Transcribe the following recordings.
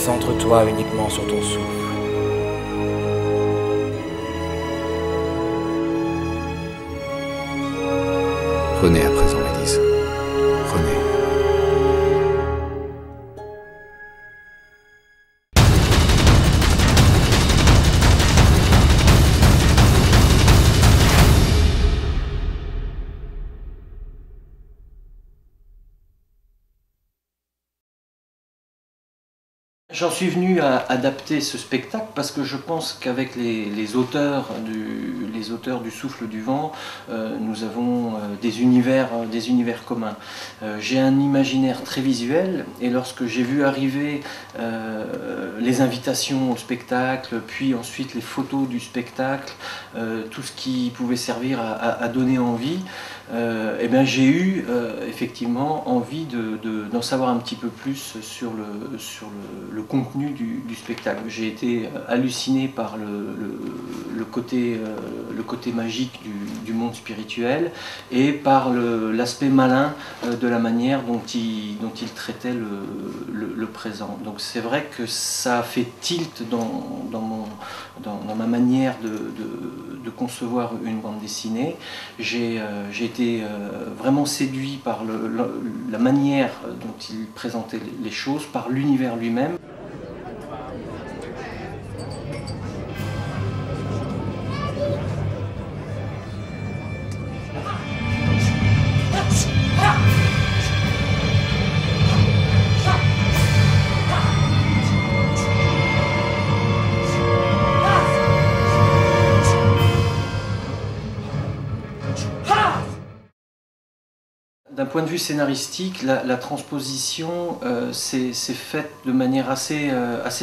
Concentre-toi uniquement sur ton souffle. Renez à présent, Élise. Renez. J'en suis venu à adapter ce spectacle parce que je pense qu'avec les auteurs du Souffle du Vent, nous avons des univers communs. J'ai un imaginaire très visuel et lorsque j'ai vu arriver les invitations au spectacle, puis ensuite les photos du spectacle, tout ce qui pouvait servir à donner envie, eh bien, j'ai eu effectivement envie d'en savoir un petit peu plus sur le contenu du spectacle. J'ai été halluciné par le côté magique du monde spirituel et par l'aspect malin de la manière dont il traitait le présent. Donc c'est vrai que ça a fait tilt dans ma manière de concevoir une bande dessinée. J'ai été vraiment séduit par la manière dont il présentait les choses, par l'univers lui-même. D'un point de vue scénaristique, la transposition s'est faite de manière assez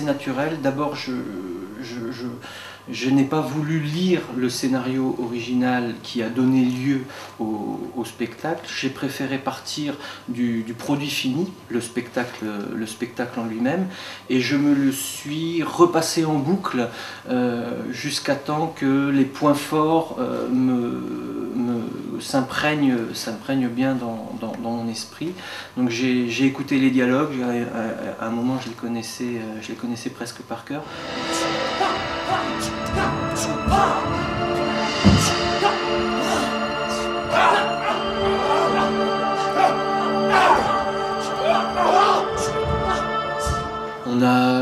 naturelle. D'abord, je n'ai pas voulu lire le scénario original qui a donné lieu au spectacle. J'ai préféré partir du produit fini, le spectacle en lui-même, et je me le suis repassé en boucle jusqu'à temps que les points forts s'imprègnent bien dans mon esprit. Donc j'ai écouté les dialogues, à un moment je les connaissais presque par cœur.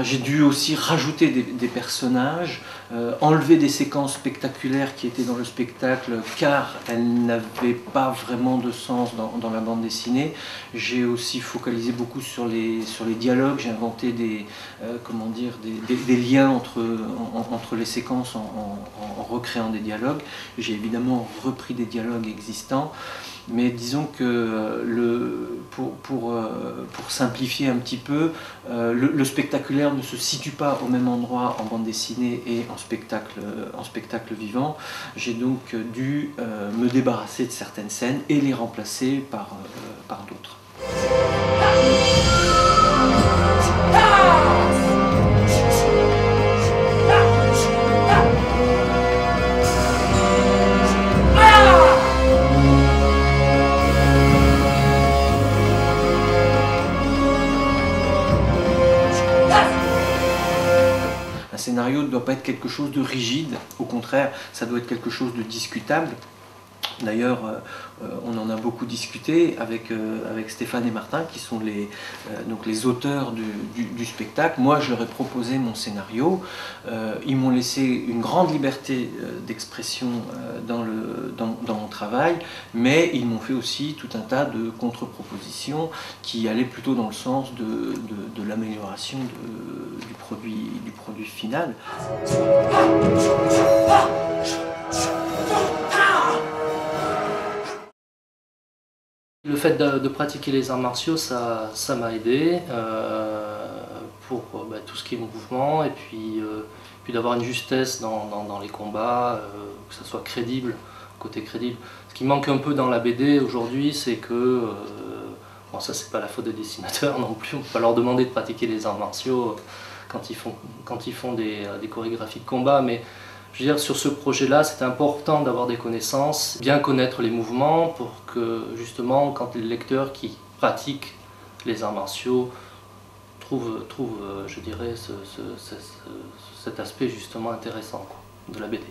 J'ai dû aussi rajouter des personnages, enlever des séquences spectaculaires qui étaient dans le spectacle car elles n'avaient pas vraiment de sens dans la bande dessinée. J'ai aussi focalisé beaucoup sur les dialogues, j'ai inventé des liens entre les séquences en recréant des dialogues. J'ai évidemment repris des dialogues existants. Mais disons que pour simplifier un petit peu, le spectaculaire ne se situe pas au même endroit en bande dessinée et en spectacle vivant. J'ai donc dû me débarrasser de certaines scènes et les remplacer par d'autres. Un scénario ne doit pas être quelque chose de rigide, au contraire, ça doit être quelque chose de discutable. D'ailleurs, on en a beaucoup discuté avec Stéphane et Martin, qui sont les auteurs du spectacle. Moi, je leur ai proposé mon scénario. Ils m'ont laissé une grande liberté d'expression dans mon travail, mais ils m'ont fait aussi tout un tas de contre-propositions qui allaient plutôt dans le sens de l'amélioration du produit final. Le fait de pratiquer les arts martiaux, ça m'a aidé pour tout ce qui est mouvement et puis d'avoir une justesse dans les combats, que ça soit crédible, côté crédible. Ce qui manque un peu dans la BD aujourd'hui, c'est que, bon ça c'est pas la faute des dessinateurs non plus, on ne peut pas leur demander de pratiquer les arts martiaux quand ils font des chorégraphies de combat, mais je veux dire, sur ce projet-là, c'est important d'avoir des connaissances, bien connaître les mouvements pour que, justement, quand les lecteurs qui pratiquent les arts martiaux je dirais, cet aspect justement intéressant quoi, de la BD.